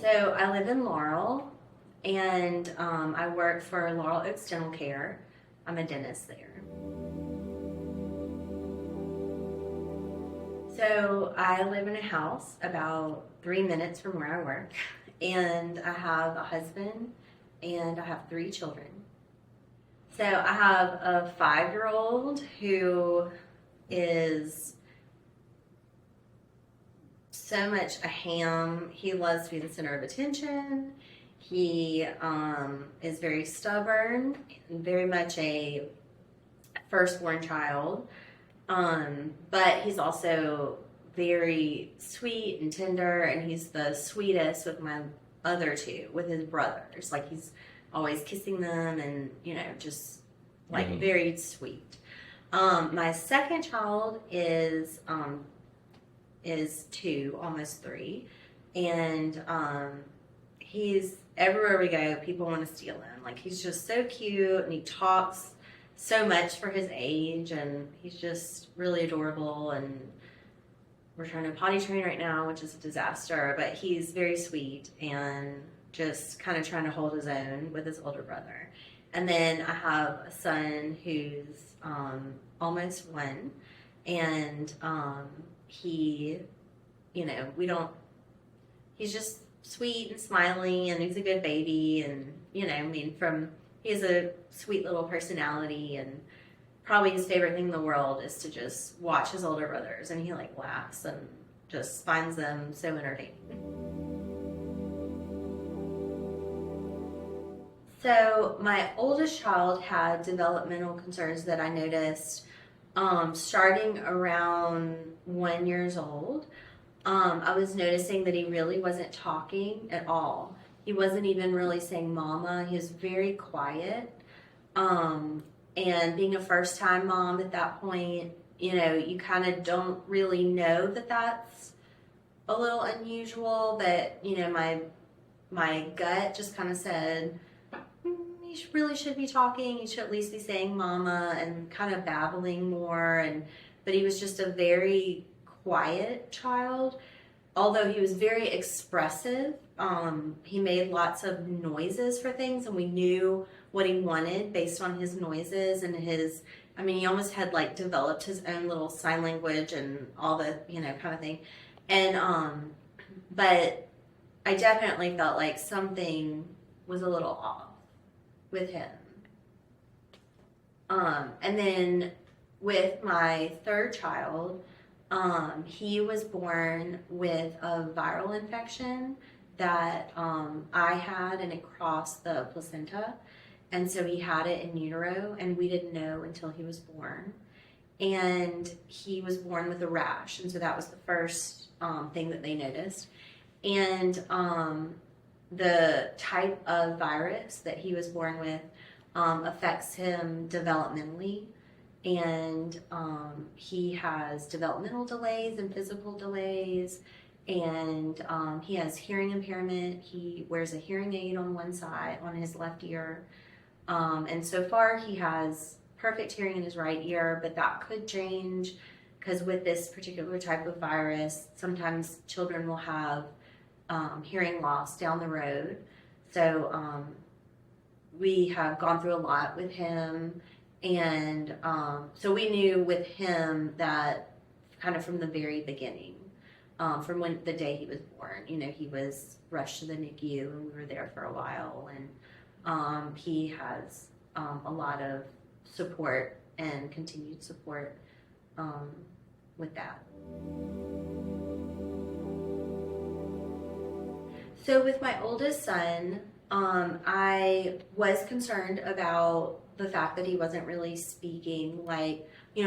So I live in Laurel, and I work for Laurel Oaks Dental Care. I'm a dentist there. So I live in a house about 3 minutes from where I work, and I have a husband, and I have 3 children. So I have a 5-year-old who is so much a ham. He loves to be the center of attention. He is very stubborn and very much a firstborn child. But he's also very sweet and tender, and he's the sweetest with my other 2, with his brothers. Like, he's always kissing them and, just like very sweet. My second child is 2, almost 3, and he's everywhere we go, people want to steal him. Like, he's just so cute, and he talks so much for his age, and he's just really adorable. And we're trying to potty train right now, which is a disaster, but he's very sweet and just kind of trying to hold his own with his older brother. And then I have a son who's almost 1, and he, he's just sweet and smiling, and he's a good baby, and, he has a sweet little personality, and probably his favorite thing in the world is to just watch his older brothers, and he laughs and just finds them so entertaining. So my oldest child had developmental concerns that I noticed starting around 1 year old. I was noticing that he really wasn't talking at all. He wasn't even really saying mama. He was very quiet. And being a first-time mom at that point, you kind of don't really know that that's a little unusual. But, my gut just kind of said, he really should be talking. He should at least be saying mama and kind of babbling more. But he was just a very quiet child. Although he was very expressive, he made lots of noises for things, and we knew what he wanted based on his noises and he almost had developed his own little sign language and all the, kind of thing. And, but I definitely felt like something was a little off with him. And then with my 3rd child, he was born with a viral infection that I had, and it crossed the placenta. And so he had it in utero, and we didn't know until he was born. And he was born with a rash, and so that was the first thing that they noticed. And the type of virus that he was born with affects him developmentally. And he has developmental delays and physical delays, and he has hearing impairment. He wears a hearing aid on one side, on his left ear, and so far he has perfect hearing in his right ear, but that could change, because with this particular type of virus, sometimes children will have hearing loss down the road. So we have gone through a lot with him. And so we knew with him that kind of from the very beginning, from the day he was born, he was rushed to the NICU, and we were there for a while. And he has a lot of support and continued support with that. So with my oldest son, I was concerned about the fact that he wasn't really speaking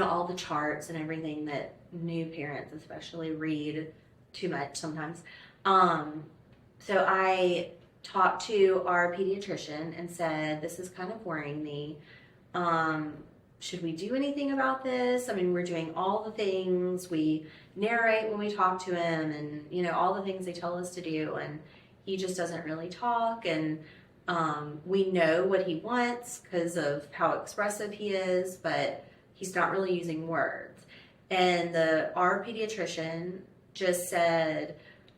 all the charts and everything that new parents especially read too much sometimes. So I talked to our pediatrician and said, this is kind of worrying me. Should we do anything about this? We're doing all the things. We narrate when we talk to him, and, all the things they tell us to do. And he just doesn't really talk. And we know what he wants because of how expressive he is, but he's not really using words. And our pediatrician just said,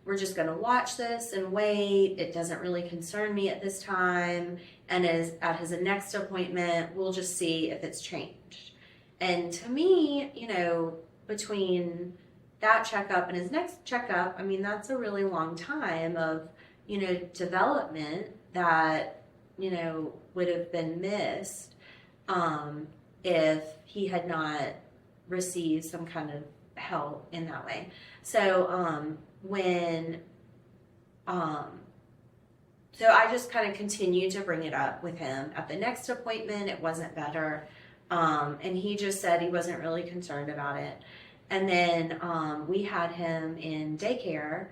we're just going to watch this and wait. It doesn't really concern me at this time. And at his next appointment, we'll just see if it's changed. And to me, between that checkup and his next checkup, I mean, that's a really long time of, development that, would have been missed if he had not received some kind of help in that way. So so I just kind of continued to bring it up with him. At the next appointment, it wasn't better. And he just said he wasn't really concerned about it. And then we had him in daycare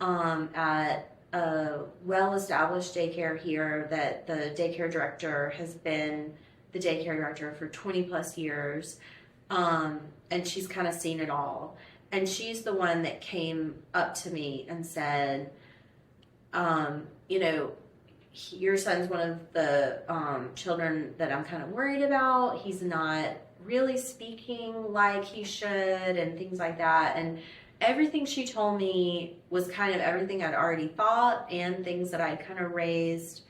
at a well-established daycare here that the daycare director has been the daycare director for 20 plus years. And she's kind of seen it all. And she's the one that came up to me and said, your son's one of the children that I'm kind of worried about. He's not really speaking like he should and things like that. And everything she told me was kind of everything I'd already thought and things that I'd kind of raised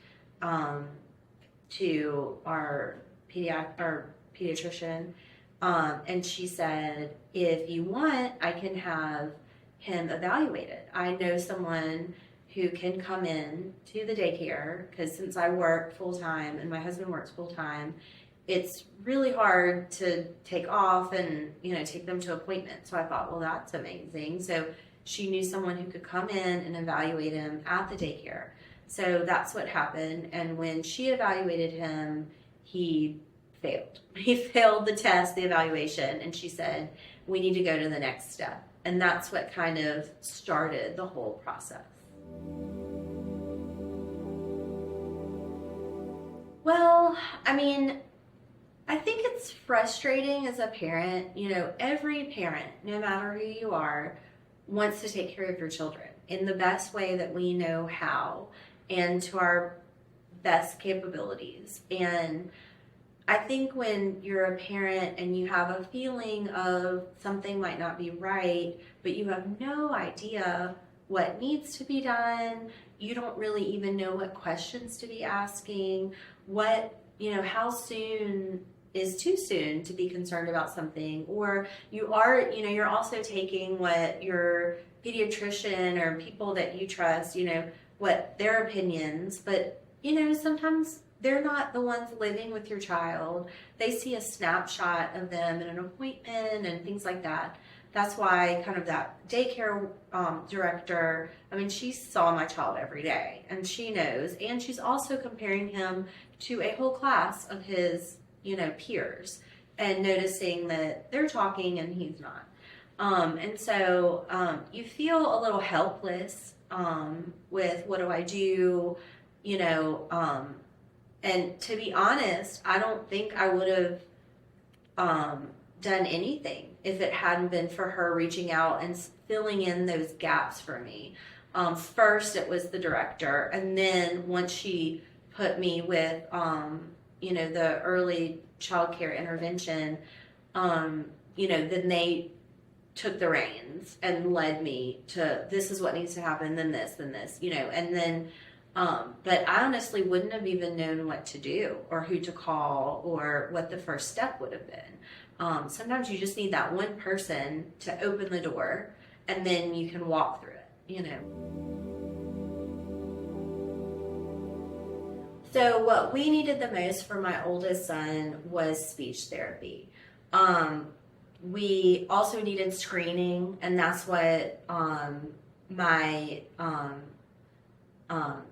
to our pediatrician. And she said, if you want, I can have him evaluated. I know someone who can come in to the daycare, because since I work full-time and my husband works full-time, it's really hard to take off and, take them to appointments. So I thought, well, that's amazing. So she knew someone who could come in and evaluate him at the daycare. So that's what happened. And when she evaluated him, he failed. He failed the test, the evaluation, and she said, we need to go to the next step. And that's what kind of started the whole process. Well, I mean, I think it's frustrating as a parent. Every parent, no matter who you are, wants to take care of your children in the best way that we know how and to our best capabilities. And I think when you're a parent and you have a feeling of something might not be right, but you have no idea what needs to be done, you don't really even know what questions to be asking, how soon is too soon to be concerned about something, or you're also taking what your pediatrician or people that you trust, what their opinions, but sometimes they're not the ones living with your child. They see a snapshot of them in an appointment and things like that. That's why kind of that daycare director, she saw my child every day and she knows, and she's also comparing him to a whole class of his, peers and noticing that they're talking and he's not. And so you feel a little helpless with what do I do, and to be honest, I don't think I would have done anything if it hadn't been for her reaching out and filling in those gaps for me. First, it was the director, and then once she put me with, the early child care intervention, then they took the reins and led me to, this is what needs to happen, then this, and then, but I honestly wouldn't have even known what to do or who to call or what the first step would have been. Sometimes you just need that one person to open the door and then you can walk through it, So what we needed the most for my oldest son was speech therapy. We also needed screening, and that's what my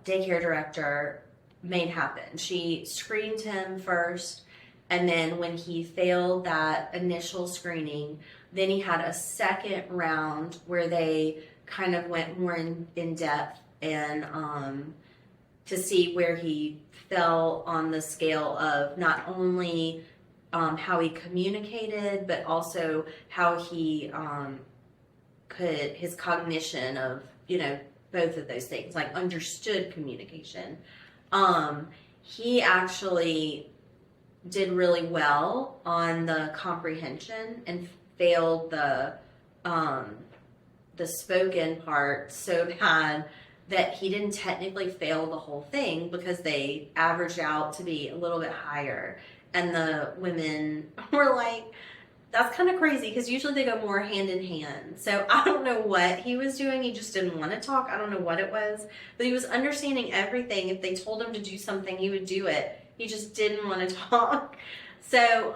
daycare director made happen. She screened him first, and then when he failed that initial screening, then he had a second round where they kind of went more in depth and to see where he fell on the scale of not only how he communicated, but also how he his cognition of, both of those things, like understood communication. He actually did really well on the comprehension and failed the the spoken part so bad that he didn't technically fail the whole thing because they averaged out to be a little bit higher. And the women were like, that's kind of crazy because usually they go more hand in hand. So I don't know what he was doing. He just didn't want to talk. I don't know what it was, but he was understanding everything. If they told him to do something, he would do it. He just didn't want to talk. So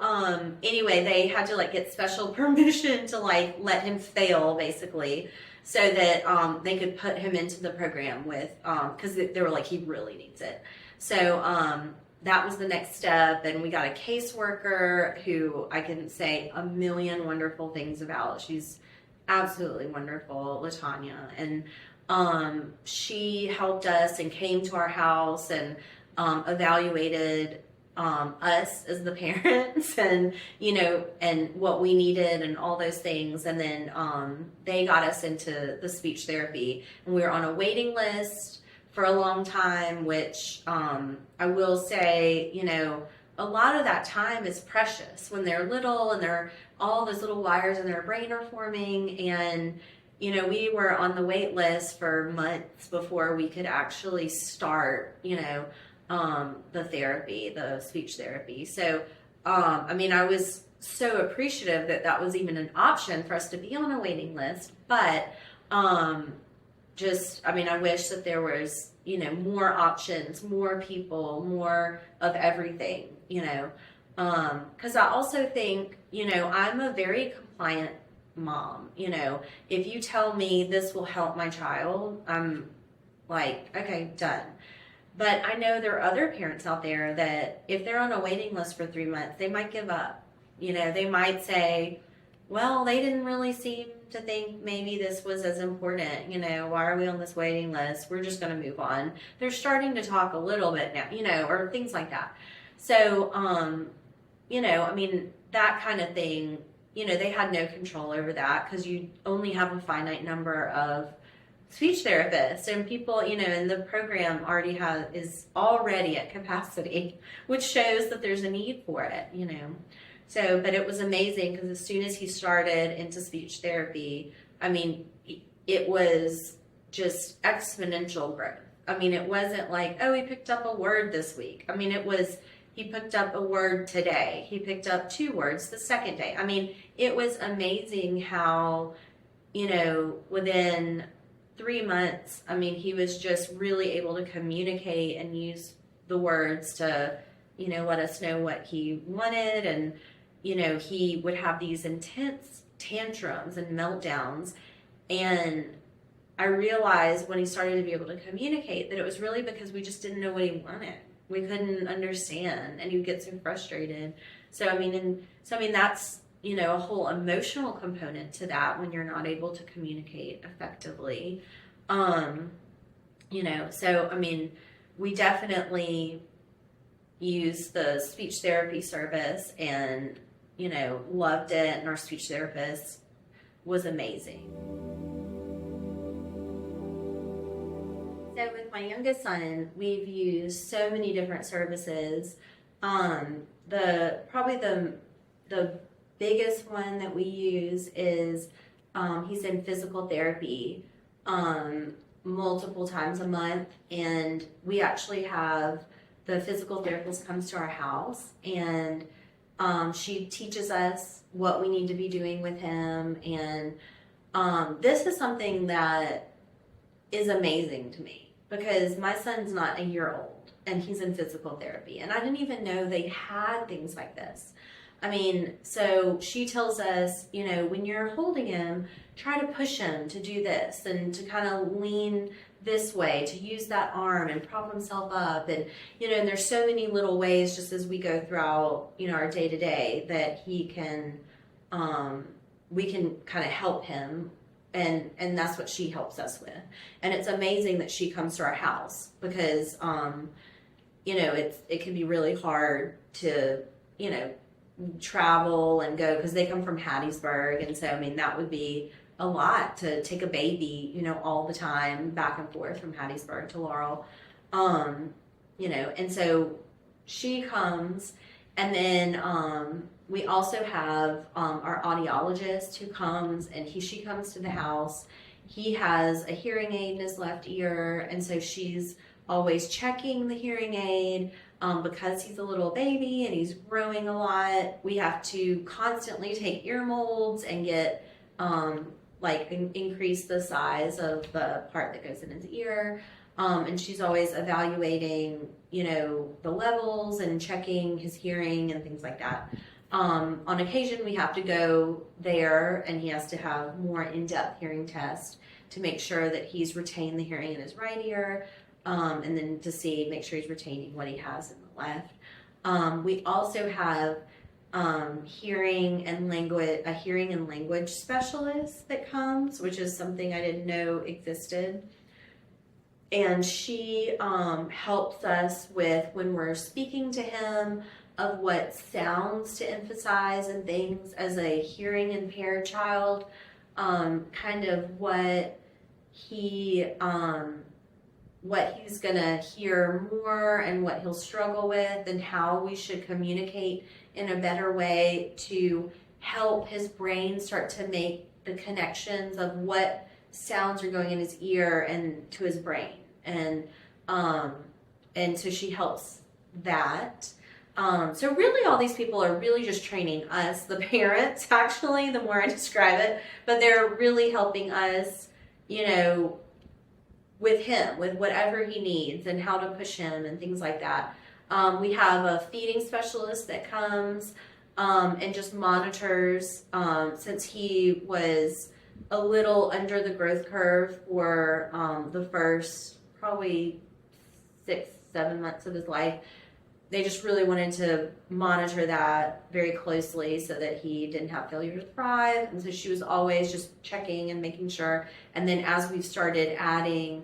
anyway, they had to like get special permission to like let him fail basically, so that they could put him into the program with because they were like, he really needs it. So that was the next step, and we got a caseworker who I can say a million wonderful things about. She's absolutely wonderful, LaTanya, and she helped us and came to our house and evaluated us as the parents and, you know, and what we needed and all those things. And then they got us into the speech therapy, and we were on a waiting list for a long time, which I will say, you know, a lot of that time is precious when they're little and they're all those little wires in their brain are forming. And, you know, we were on the wait list for months before we could actually start, you know, the therapy, the speech therapy. So, I mean, I was so appreciative that that was even an option for us to be on a waiting list, but just, I mean, I wish that there was, you know, more options, more people, more of everything, you know, because I also think, you know, I'm a very compliant mom. You know, if you tell me this will help my child, I'm like, okay, done. But I know there are other parents out there that if they're on a waiting list for 3 months, they might give up. You know, they might say, well, they didn't really seem to think maybe this was as important. You know, why are we on this waiting list? We're just going to move on. They're starting to talk a little bit now, you know, or things like that. So, you know, I mean, that kind of thing, you know, they had no control over that because you only have a finite number of speech therapists, and people, you know, and the program already is already at capacity, which shows that there's a need for it, you know. So, but it was amazing because as soon as he started into speech therapy, I mean, it was just exponential growth. I mean, it wasn't like, oh, he picked up a word this week. I mean, it was, he picked up a word today. He picked up 2 words the second day. I mean, it was amazing how, you know, within 3 months, I mean, he was just really able to communicate and use the words to, you know, let us know what he wanted. And, you know, he would have these intense tantrums and meltdowns. And I realized when he started to be able to communicate that it was really because we just didn't know what he wanted. We couldn't understand, and he would get so frustrated. So, I mean, that's, you know, a whole emotional component to that when you're not able to communicate effectively. You know, so, I mean, we definitely use the speech therapy service and, you know, loved it. And our speech therapist was amazing. So with my youngest son, we've used so many different services. Probably the biggest one that we use is he's in physical therapy multiple times a month, and we actually have the physical therapist comes to our house, and she teaches us what we need to be doing with him. And this is something that is amazing to me because my son's not a year old and he's in physical therapy, and I didn't even know they had things like this. I mean, so she tells us, you know, when you're holding him, try to push him to do this and to kind of lean this way, to use that arm and prop himself up. And, you know, and there's so many little ways just as we go throughout, you know, our day to day that he can, we can kind of help him. And that's what she helps us with. And it's amazing that she comes to our house because, you know, it can be really hard to, you know, travel and go because they come from Hattiesburg, and so I mean that would be a lot to take a baby, you know, all the time back and forth from Hattiesburg to Laurel, you know. And so she comes, and then we also have our audiologist who comes, and she comes to the house, he has a hearing aid in his left ear, and so she's always checking the hearing aid. Because he's a little baby and he's growing a lot, we have to constantly take ear molds and get increase the size of the part that goes in his ear. And she's always evaluating, the levels and checking his hearing and things like that. On occasion, we have to go there, and he has to have more in-depth hearing tests to make sure that he's retained the hearing in his right ear. And then to make sure he's retaining what he has in the left. We also have a hearing and language specialist that comes, which is something I didn't know existed. And she helps us with, when we're speaking to him, of what sounds to emphasize and things as a hearing impaired child, kind of what he's gonna hear more and what he'll struggle with, and how we should communicate in a better way to help his brain start to make the connections of what sounds are going in his ear and to his brain. And so she helps that. So really all these people are really just training us, the parents, actually, the more I describe it, but they're really helping us, with him, with whatever he needs and how to push him and things like that. We have a feeding specialist that comes and just monitors, since he was a little under the growth curve for the first probably 6-7 months of his life. They just really wanted to monitor that very closely so that he didn't have failure to thrive. And so she was always just checking and making sure. And then as we've started adding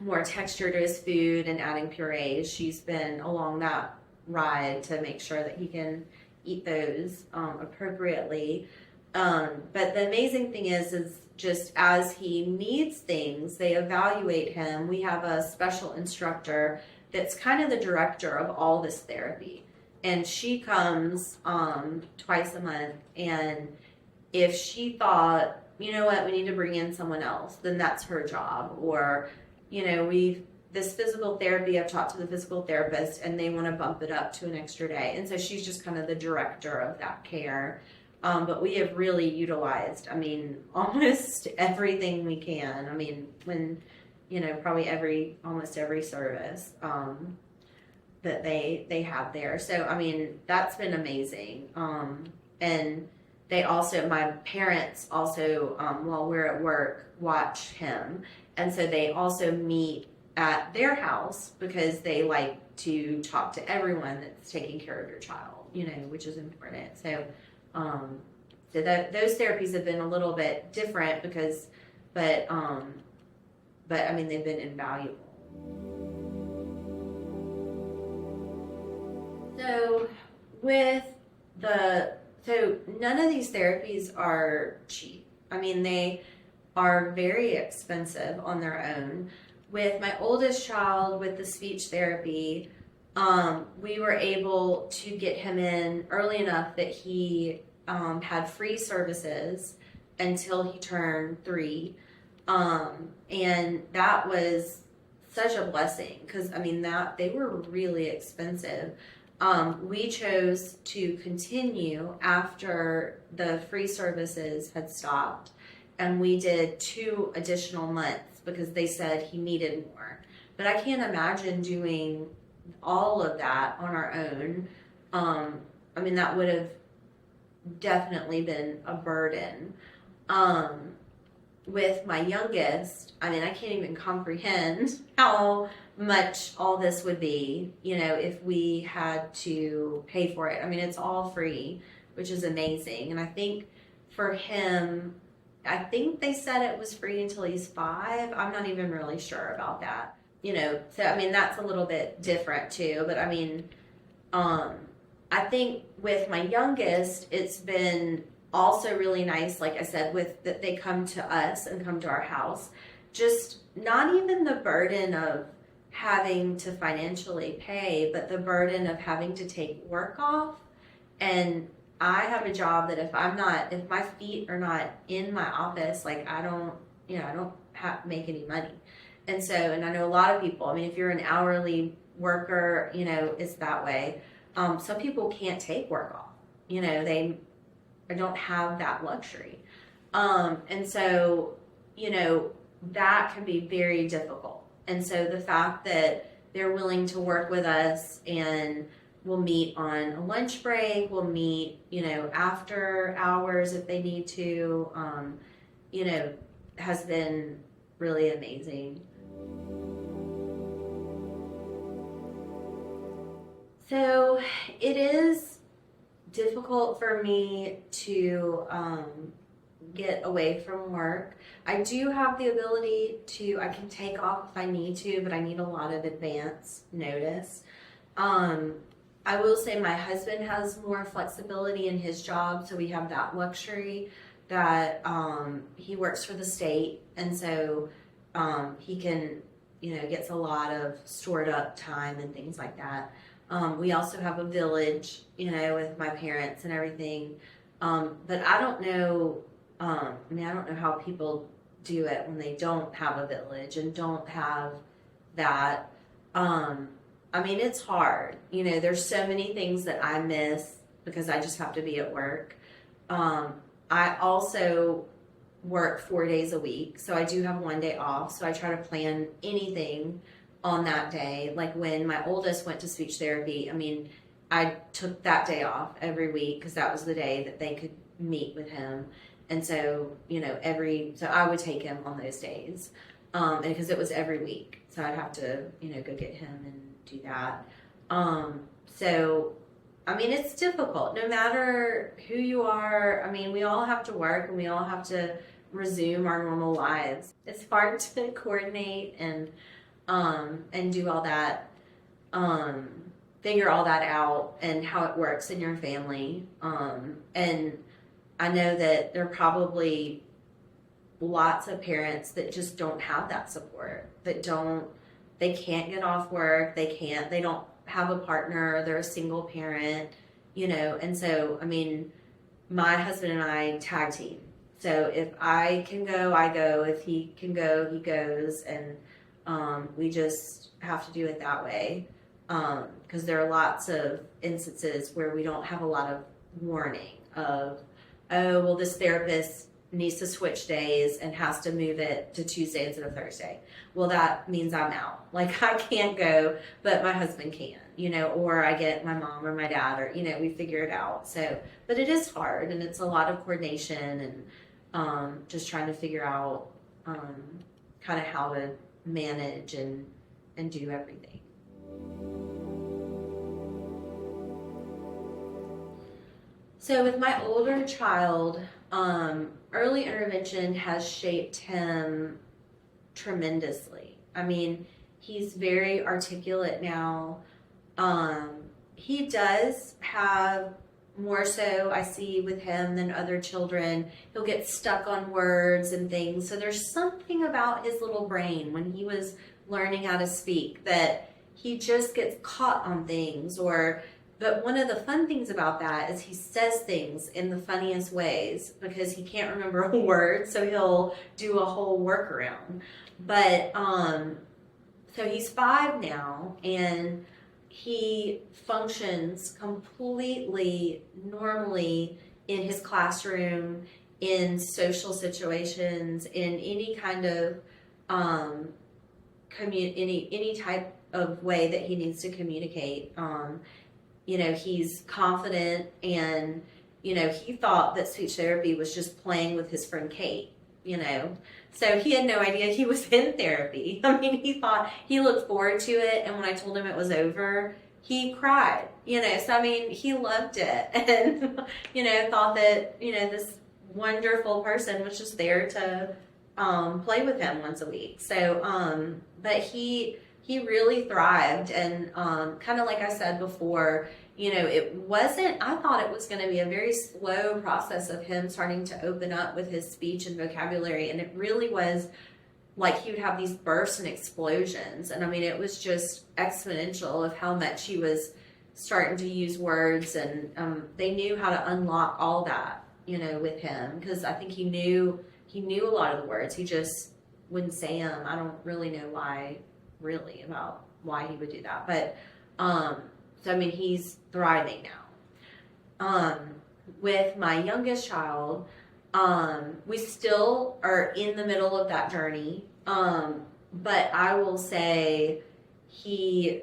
more texture to his food and adding purees, she's been along that ride to make sure that he can eat those appropriately. But the amazing thing is just as he needs things, they evaluate him. We have a special instructor that's kind of the director of all this therapy. And she comes twice a month. And if she thought, you know what, we need to bring in someone else, then that's her job. Or, this physical therapy, I've talked to the physical therapist and they want to bump it up to an extra day. And so she's just kind of the director of that care. But we have really utilized, almost everything we can. When probably almost every service that they have there. So, that's been amazing. And my parents also, while we're at work, watch him. And so they also meet at their house because they like to talk to everyone that's taking care of your child, which is important. So, those therapies have been a little bit different but they've been invaluable. So none of these therapies are cheap. They are very expensive on their own. With my oldest child, with the speech therapy, we were able to get him in early enough that he had free services until he turned 3. And that was such a blessing because, they were really expensive. We chose to continue after the free services had stopped, and we did 2 additional months because they said he needed more. But I can't imagine doing all of that on our own. That would have definitely been a burden. With my youngest, I can't even comprehend how much all this would be, if we had to pay for it. It's all free, which is amazing. And I think for him, they said it was free until he's 5. I'm not even really sure about that, so, that's a little bit different too. But I think with my youngest, it's been also really nice, like I said, with that they come to us and come to our house. Just not even the burden of having to financially pay, but the burden of having to take work off. And I have a job that if my feet are not in my office, like I don't, I don't make any money. And so, and I know a lot of people, I mean, if you're an hourly worker, it's that way. Some people can't take work off, they don't have that luxury. And so, that can be very difficult. And so the fact that they're willing to work with us and we'll meet on a lunch break, we'll meet, after hours if they need to, has been really amazing. So it is difficult for me to get away from work. I do have the ability I can take off if I need to, but I need a lot of advance notice. I will say my husband has more flexibility in his job, so we have that luxury that he works for the state, and so he can, gets a lot of stored up time and things like that. We also have a village, with my parents and everything. But I don't know, I don't know how people do it when they don't have a village and don't have that. It's hard. There's so many things that I miss because I just have to be at work. I also work 4 days a week, so I do have one day off. So I try to plan anything on that day. Like when my oldest went to speech therapy, I took that day off every week because that was the day that they could meet with him. And so, so I would take him on those days. And because it was every week. So I'd have to, go get him and do that. It's difficult no matter who you are. We all have to work and we all have to resume our normal lives. It's hard to coordinate and do all that, figure all that out and how it works in your family. And I know that there are probably lots of parents that just don't have that support, they can't get off work, they don't have a partner, they're a single parent, and so, my husband and I tag team. So if I can go, I go. If he can go, he goes. And we just have to do it that way. Because there are lots of instances where we don't have a lot of warning of, oh, well, this therapist needs to switch days and has to move it to Tuesday instead of Thursday. Well, that means I'm out. Like, I can't go, but my husband can, or I get my mom or my dad, or, we figure it out. So, but it is hard, and it's a lot of coordination and just trying to figure out kind of how to manage and do everything. So with my older child, early intervention has shaped him tremendously. He's very articulate now. He does have more so, I see with him than other children. He'll get stuck on words and things. So there's something about his little brain when he was learning how to speak that he just gets caught on things. But one of the fun things about that is he says things in the funniest ways because he can't remember a word, so he'll do a whole workaround. But so he's 5 now, and he functions completely normally in his classroom, in social situations, in any kind of any type of way that he needs to communicate. He's confident, and he thought that speech therapy was just playing with his friend Kate. So he had no idea he was in therapy. He looked forward to it, and when I told him it was over, he cried, so he loved it, and, thought that, this wonderful person was just there to play with him once a week. So, but he really thrived, and kind of like I said before, I thought it was going to be a very slow process of him starting to open up with his speech and vocabulary, and it really was like he would have these bursts and explosions, and it was just exponential of how much he was starting to use words, and they knew how to unlock all that, with him, because I think he knew a lot of the words. He just wouldn't say them. I don't really know why, really, about why he would do that. But so I mean, he's thriving now. With my youngest child, we still are in the middle of that journey. But I will say he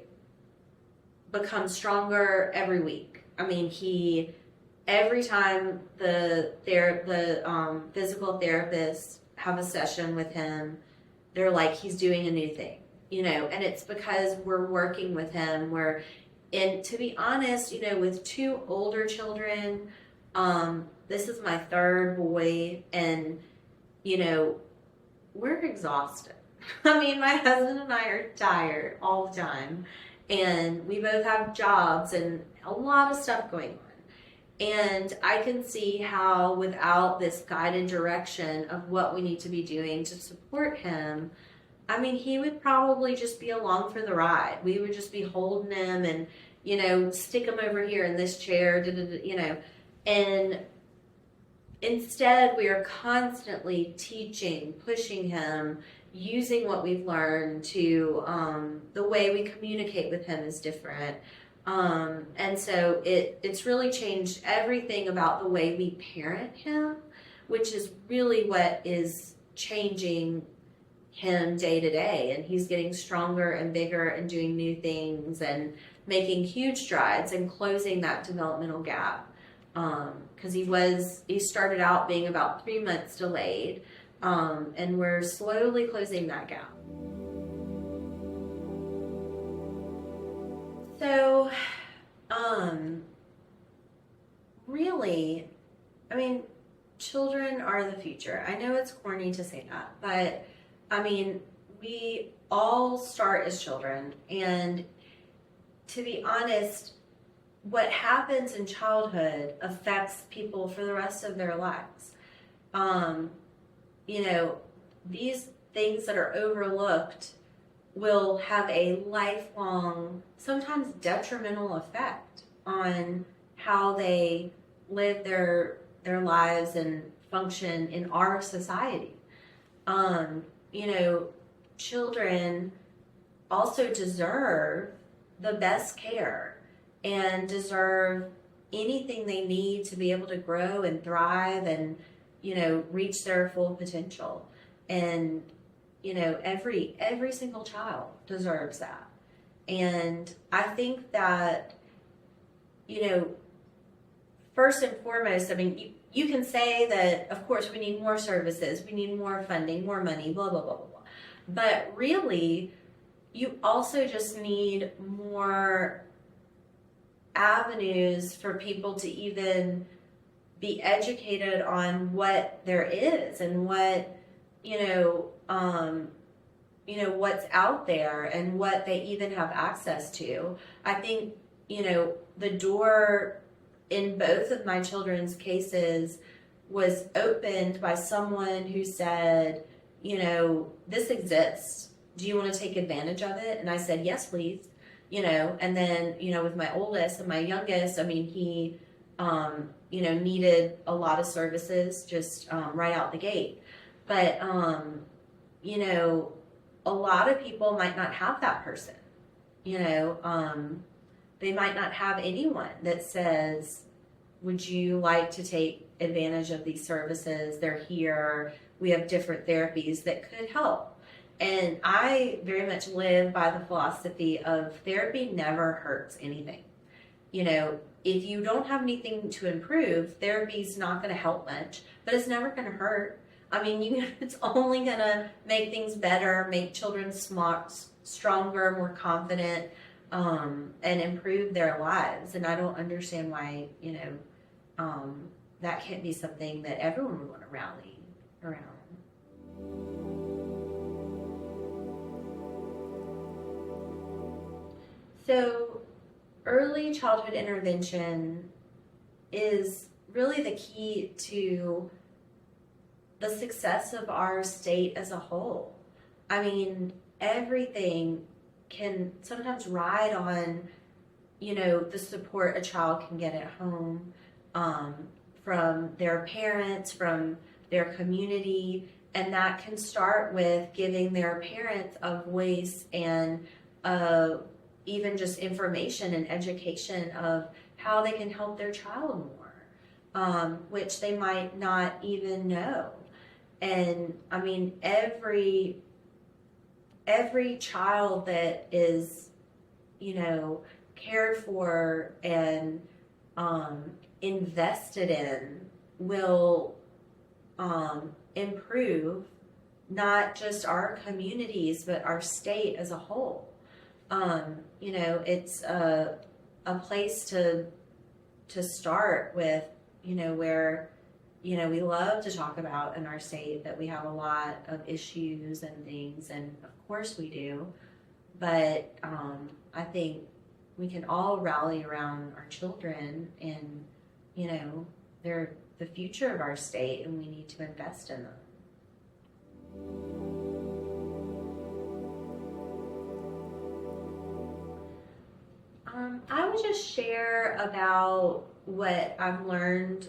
becomes stronger every week. I mean, every time the physical therapists have a session with him, they're like, he's doing a new thing, and it's because we're working with him. And to be honest, with two older children, this is my third boy, and, we're exhausted. I mean, my husband and I are tired all the time, and we both have jobs and a lot of stuff going on. And I can see how without this guided direction of what we need to be doing to support him, I mean, he would probably just be along for the ride. We would just be holding him and, stick him over here in this chair, and instead we are constantly teaching, pushing him, using what we've learned to, the way we communicate with him is different. And so it's really changed everything about the way we parent him, which is really what is changing him day to day. And he's getting stronger and bigger and doing new things and making huge strides and closing that developmental gap. Because he started out being about 3 months delayed, and we're slowly closing that gap. So, really, I mean, children are the future. I know it's corny to say that, but I mean, we all start as children, and to be honest, what happens in childhood affects people for the rest of their lives. These things that are overlooked will have a lifelong, sometimes detrimental effect on how they live their lives and function in our society. Children also deserve the best care and deserve anything they need to be able to grow and thrive and, reach their full potential. And, every single child deserves that. And I think that, first and foremost, I mean, you can say that, of course, we need more services, we need more funding, more money, blah, blah, blah, blah, blah. But really, you also just need more avenues for people to even be educated on what there is and what, what's out there and what they even have access to. I think, the door in both of my children's cases was opened by someone who said, this exists. Do you want to take advantage of it? And I said, yes, please. And then, with my oldest and my youngest, I mean, he, needed a lot of services just right out the gate. But, a lot of people might not have that person. They might not have anyone that says, would you like to take advantage of these services? They're here. We have different therapies that could help. And I very much live by the philosophy of therapy never hurts anything. If you don't have anything to improve, therapy's not going to help much, but it's never going to hurt. I mean, it's only going to make things better, make children smart, stronger, more confident, and improve their lives. And I don't understand why, that can't be something that everyone would want to rally around. So early childhood intervention is really the key to the success of our state as a whole. I mean, everything can sometimes ride on the support a child can get at home, um, from their parents, from their community, and that can start with giving their parents a voice and uh, even just information and education of how they can help their child more, which they might not even know. And I mean, every child that is, cared for and invested in will improve not just our communities but our state as a whole. It's a place to start with, where we love to talk about in our state that we have a lot of issues and things, and of course we do, but I think we can all rally around our children, and they're the future of our state, and we need to invest in them. I would just share about what I've learned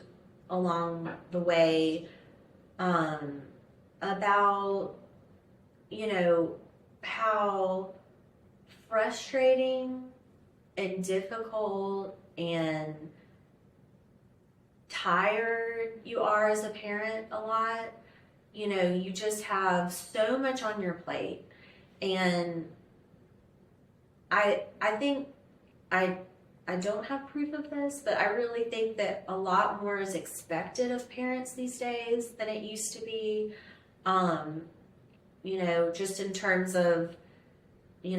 along the way, about, how frustrating and difficult and tired you are as a parent a lot. You just have so much on your plate. And I think I don't have proof of this, but I really think that a lot more is expected of parents these days than it used to be. Just in terms of, you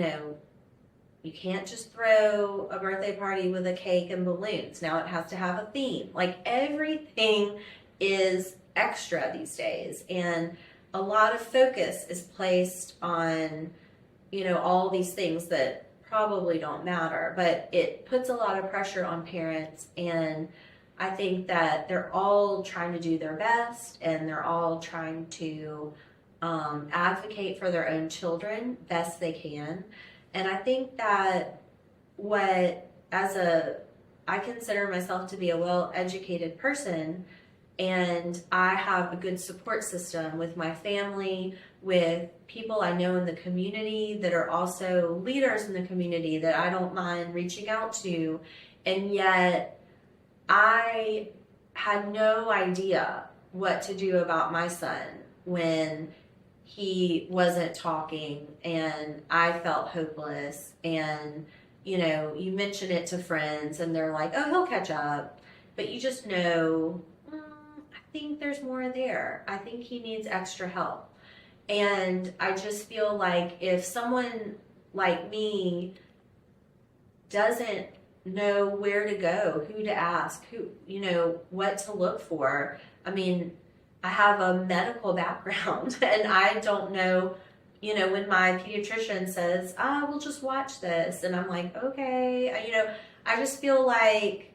can't just throw a birthday party with a cake and balloons. Now it has to have a theme. Like, everything is extra these days. And a lot of focus is placed on, all these things that probably don't matter. But it puts a lot of pressure on parents. And I think that they're all trying to do their best, and they're all trying to advocate for their own children best they can. And I think that I consider myself to be a well-educated person, and I have a good support system with my family, with people I know in the community that are also leaders in the community that I don't mind reaching out to. And yet I had no idea what to do about my son when he wasn't talking, and I felt hopeless. And you mention it to friends and they're like, oh, he'll catch up, but you just know, I think there's more there. I think he needs extra help. And I just feel like if someone like me doesn't know where to go, who to ask, what to look for, I mean, I have a medical background, and I don't know, when my pediatrician says, we'll just watch this, and I'm like, okay, I just feel like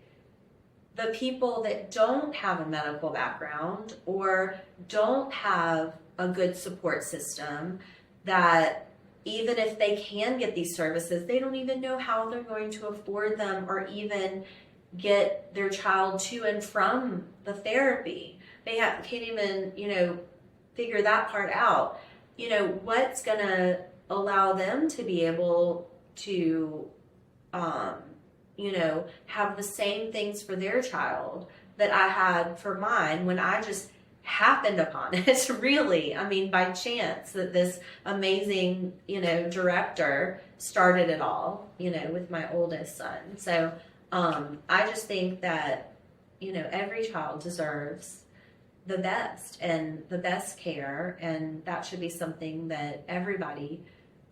the people that don't have a medical background or don't have a good support system, that even if they can get these services, they don't even know how they're going to afford them or even get their child to and from the therapy. They can't even, figure that part out. What's going to allow them to be able to, have the same things for their child that I had for mine, when I just happened upon it, really. I mean, by chance, that this amazing, director started it all, with my oldest son. So I just think that, every child deserves the best and the best care, and that should be something that everybody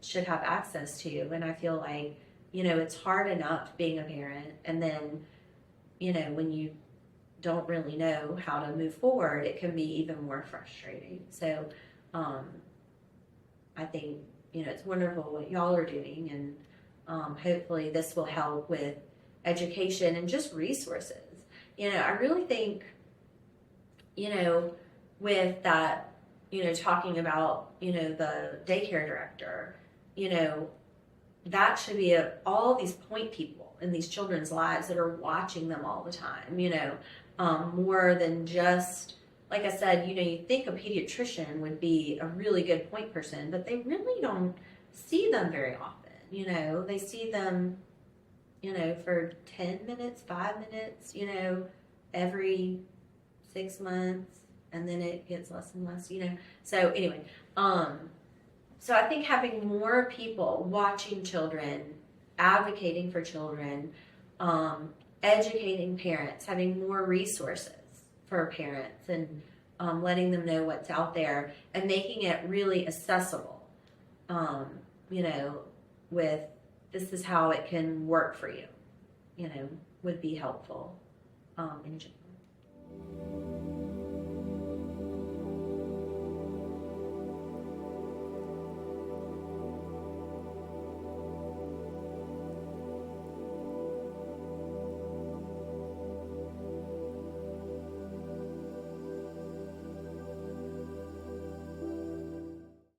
should have access to. And I feel like, it's hard enough being a parent, and then, when you don't really know how to move forward, it can be even more frustrating. So I think, it's wonderful what y'all are doing, and hopefully this will help with education and just resources. I really think, with that, talking about, the daycare director, that should be all these point people in these children's lives that are watching them all the time, more than just, like I said, you think a pediatrician would be a really good point person, but they really don't see them very often. They see them, for 10 minutes, 5 minutes, every 6 months, and then it gets less and less, So anyway, so I think having more people watching children, advocating for children, educating parents, having more resources for parents, and letting them know what's out there, and making it really accessible, with this is how it can work for you, would be helpful in general.